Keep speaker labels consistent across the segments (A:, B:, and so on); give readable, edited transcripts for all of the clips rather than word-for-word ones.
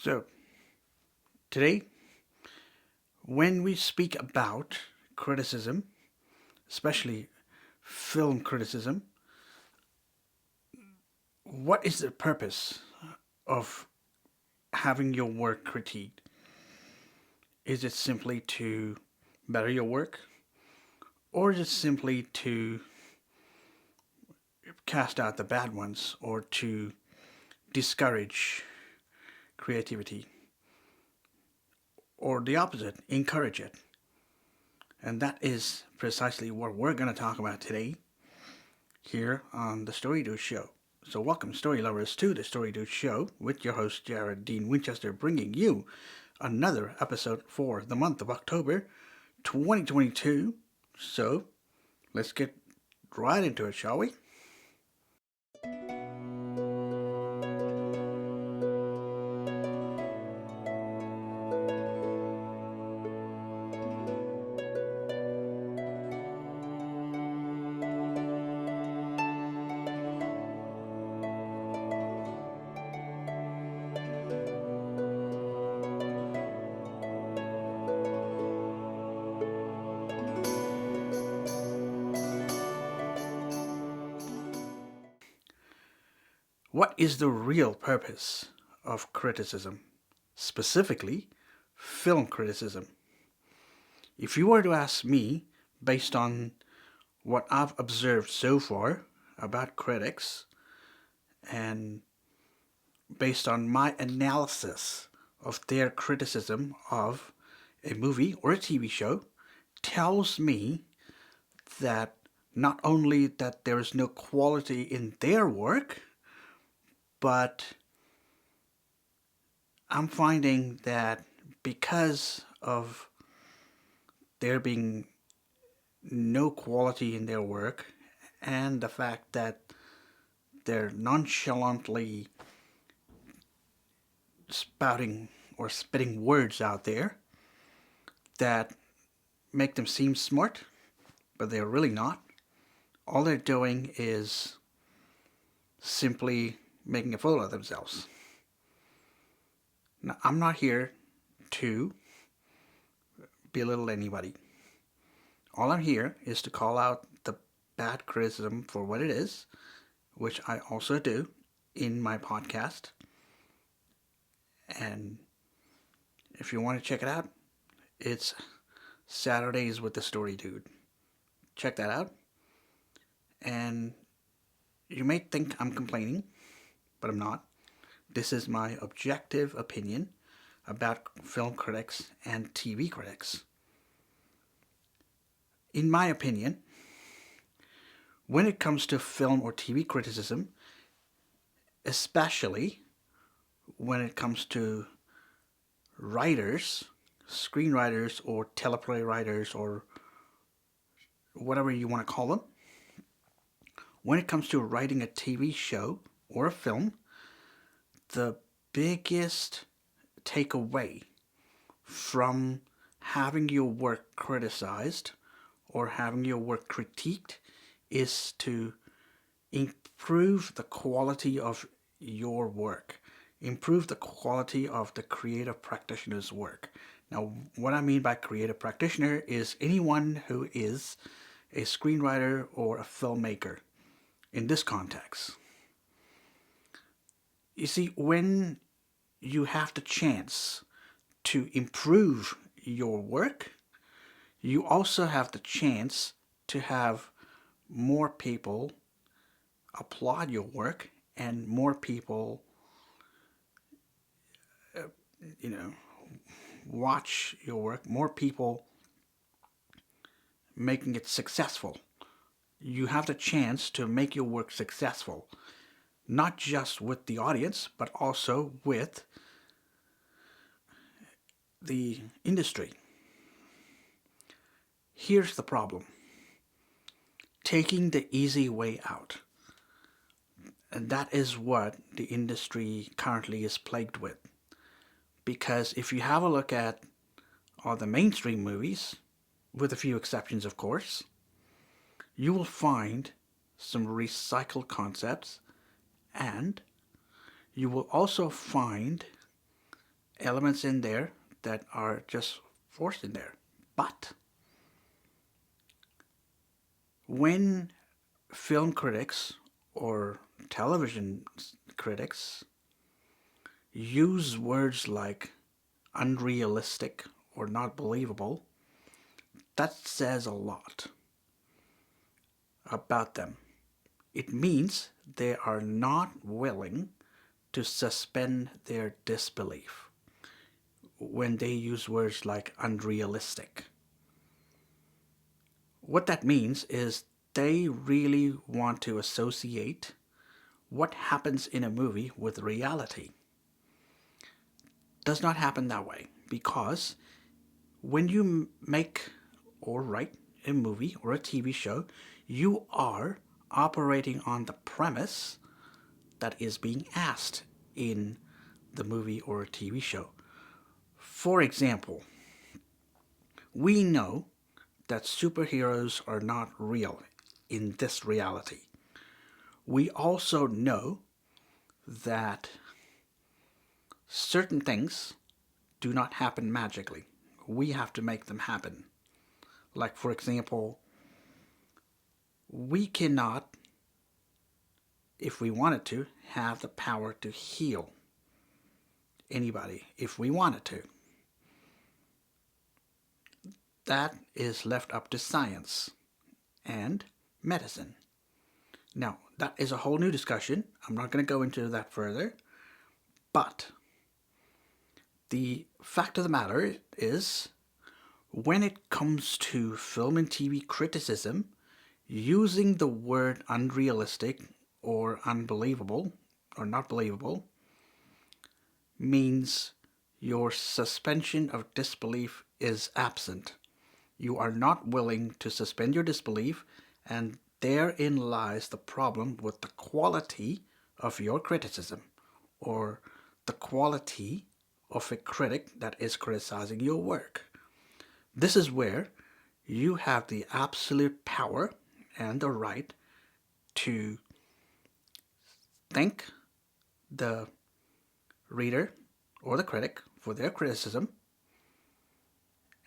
A: So, today, when we speak about criticism, especially film criticism, what is the purpose of having your work critiqued? Is it simply to better your work? Or is it simply to cast out the bad ones or to discourage creativity? Or the opposite, encourage it? And that is precisely what we're going to talk about today here on the Story Dude Show. So, welcome, story lovers, to the Story Dude Show with your host, Jared Dean Winchester, bringing you another episode for the month of October 2022. So, let's get right into it, shall we? What is the real purpose of criticism? Specifically, film criticism. If you were to ask me, based on what I've observed so far about critics, and based on my analysis of their criticism of a movie or a TV show, tells me that not only that there is no quality in their work, but I'm finding that because of there being no quality in their work and the fact that they're nonchalantly spouting or spitting words out there that make them seem smart, but they're really not. All they're doing is simply making a fool of themselves. Now, I'm not here to belittle anybody. All I'm here is to call out the bad criticism for what it is, which I also do in my podcast. And if you want to check it out, it's Saturdays with the Story Dude. Check that out. And you may think I'm complaining, but I'm not. This is my objective opinion about film critics and TV critics. In my opinion, when it comes to film or TV criticism, especially when it comes to writers, screenwriters, or teleplay writers, or whatever you want to call them, when it comes to writing a TV show or a film, the biggest takeaway from having your work criticized or having your work critiqued is to improve the quality of your work, improve the quality of the creative practitioner's work. Now, what I mean by creative practitioner is anyone who is a screenwriter or a filmmaker in this context. You see, when you have the chance to improve your work, you also have the chance to have more people applaud your work and more people, you know, watch your work, more people making it successful. You have the chance to make your work successful, not just with the audience, but also with the industry. Here's the problem: taking the easy way out. And that is what the industry currently is plagued with. Because if you have a look at all the mainstream movies, with a few exceptions of course, you will find some recycled concepts, and you will also find elements in there that are just forced in there. But when film critics or television critics use words like unrealistic or not believable, that says a lot about them. It means they are not willing to suspend their disbelief when they use words like unrealistic. What that means is they really want to associate what happens in a movie with reality. Does not happen that way, because when you make or write a movie or a TV show, you are operating on the premise that is being asked in the movie or a TV show. For example, we know that superheroes are not real in this reality. We also know that certain things do not happen magically. We have to make them happen. Like, for example, we cannot, if we wanted to, have the power to heal anybody if we wanted to. That is left up to science and medicine. Now, that is a whole new discussion. I'm not going to go into that further. But the fact of the matter is, when it comes to film and TV criticism, using the word unrealistic or unbelievable or not believable means your suspension of disbelief is absent. You are not willing to suspend your disbelief, and therein lies the problem with the quality of your criticism, or the quality of a critic that is criticizing your work. This is where you have the absolute power and the right to thank the reader or the critic for their criticism,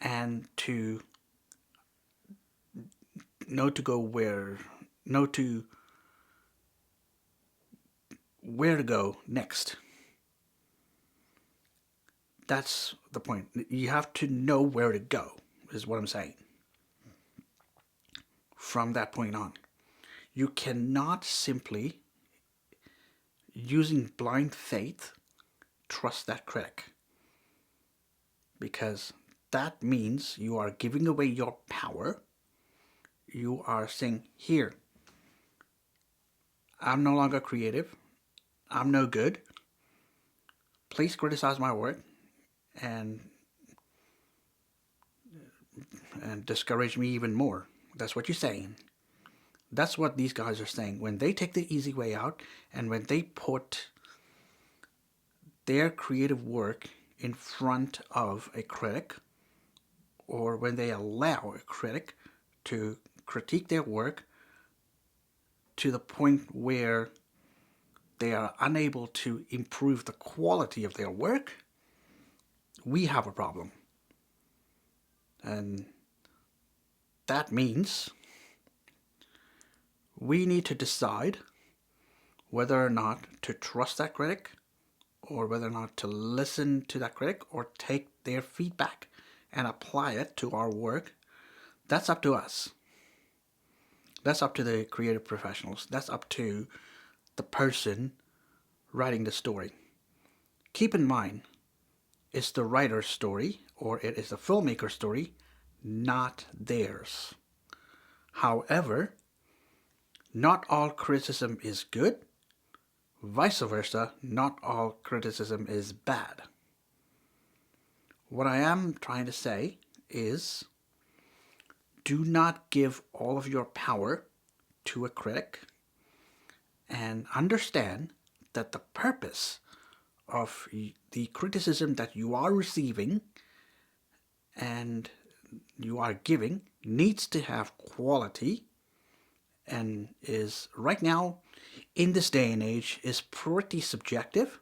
A: and to know where to go next. That's the point. You have to know where to go, is what I'm saying. From that point on, you cannot simply, using blind faith, trust that critic, because that means you are giving away your power. You are saying, here, I'm no longer creative, I'm no good, please criticize my work and discourage me even more. That's what you're saying. That's what these guys are saying. When they take the easy way out, and when they put their creative work in front of a critic, or when they allow a critic to critique their work to the point where they are unable to improve the quality of their work, we have a problem. And that means we need to decide whether or not to trust that critic, or whether or not to listen to that critic, or take their feedback and apply it to our work. That's up to us. That's up to the creative professionals. That's up to the person writing the story. Keep in mind, it's the writer's story, or it is the filmmaker's story, not theirs. However, not all criticism is good. Vice versa, not all criticism is bad. What I am trying to say is, do not give all of your power to a critic, and understand that the purpose of the criticism that you are receiving and you are giving needs to have quality, and is right now, in this day and age, is pretty subjective.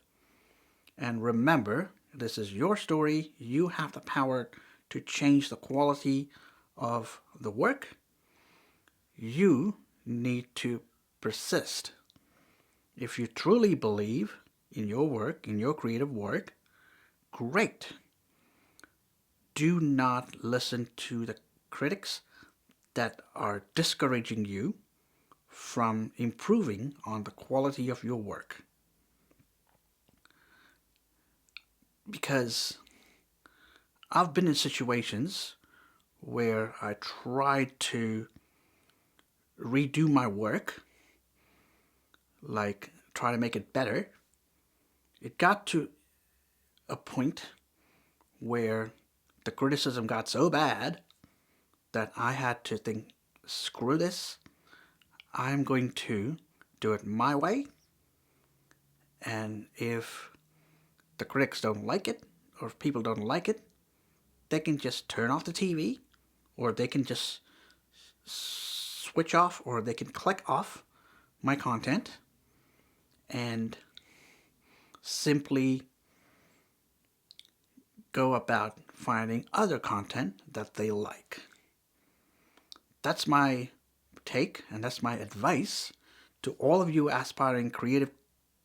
A: And remember This is your story. You have the power to change the quality of the work. You need to persist. If you truly believe in your work, in your creative work, great. Do not listen to the critics that are discouraging you from improving on the quality of your work. Because I've been in situations where I tried to redo my work, like try to make it better. It got to a point where the criticism got so bad that I had to think, screw this, I'm going to do it my way, and if the critics don't like it, or if people don't like it, they can just turn off the TV, or they can just switch off, or they can click off my content and simply go about finding other content that they like. That's my take, and that's my advice to all of you aspiring creative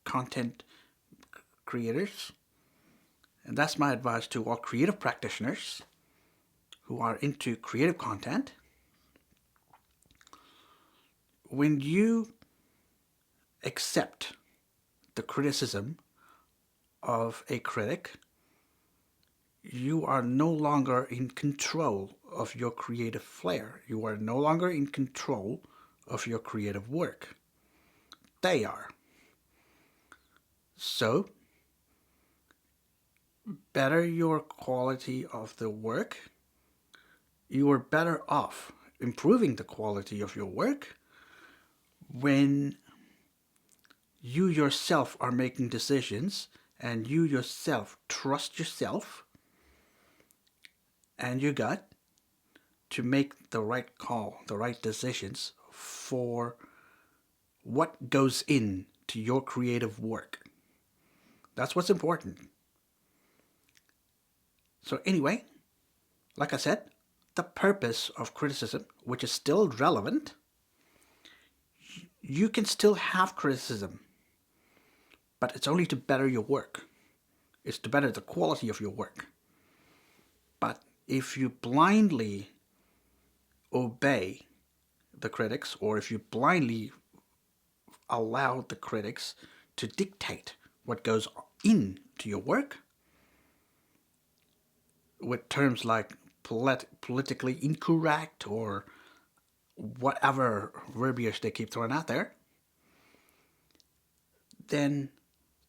A: content creators. And that's my advice to all creative practitioners who are into creative content. When you accept the criticism of a critic, you are no longer in control of your creative flair. You are no longer in control of your creative work. They are. So, better your quality of the work. You are better off improving the quality of your work when you yourself are making decisions and you yourself trust yourself and your gut to make the right call, the right decisions for what goes into your creative work. That's what's important. So anyway, like I said, the purpose of criticism, which is still relevant, you can still have criticism, but it's only to better your work. It's to better the quality of your work. But if you blindly obey the critics, or if you blindly allow the critics to dictate what goes into your work, with terms like politically incorrect or whatever verbiage they keep throwing out there, then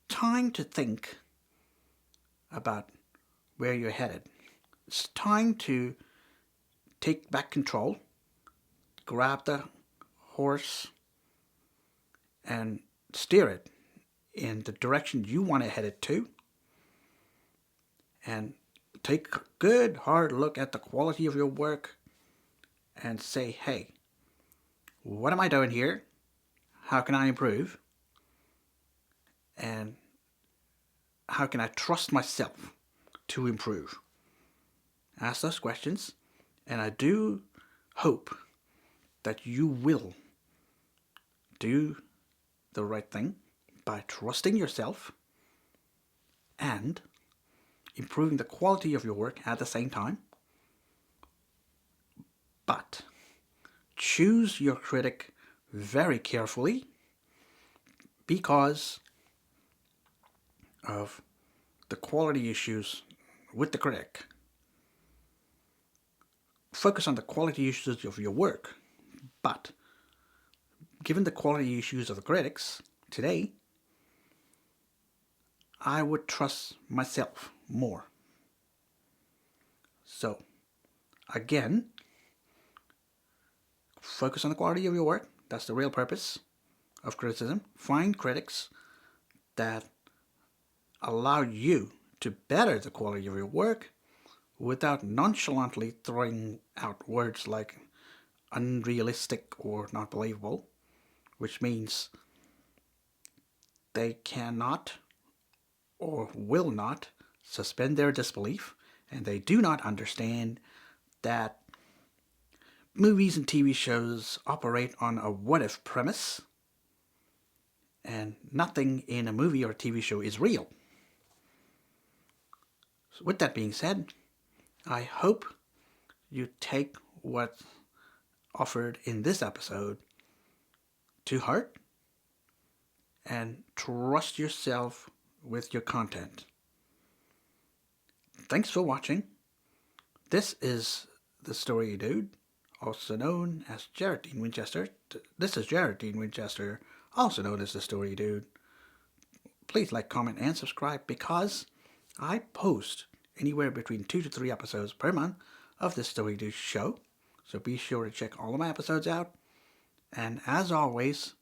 A: time to think about where you're headed. It's time to take back control, grab the horse, and steer it in the direction you want to head it to, and take a good hard look at the quality of your work and say, hey, what am I doing here? How can I improve? And how can I trust myself to improve? Ask those questions, and I do hope that you will do the right thing by trusting yourself and improving the quality of your work at the same time. But choose your critic very carefully because of the quality issues with the critic. Focus on the quality issues of your work, but given the quality issues of the critics today, I would trust myself more. So, again, focus on the quality of your work. That's the real purpose of criticism. Find critics that allow you to better the quality of your work without nonchalantly throwing out words like unrealistic or not believable, which means they cannot or will not suspend their disbelief and they do not understand that movies and TV shows operate on a what-if premise, and nothing in a movie or TV show is real. So with that being said, I hope you take what's offered in this episode to heart and trust yourself with your content. Thanks for watching. This is The Story Dude, also known as Jared Dean Winchester. This is Jared Dean Winchester, also known as The Story Dude. Please like, comment, and subscribe because I post anywhere between 2 to 3 episodes per month of The Story Dude show. So be sure to check all of my episodes out. And as always,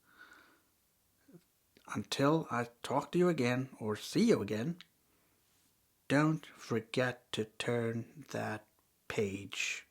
A: until I talk to you again or see you again, don't forget to turn that page.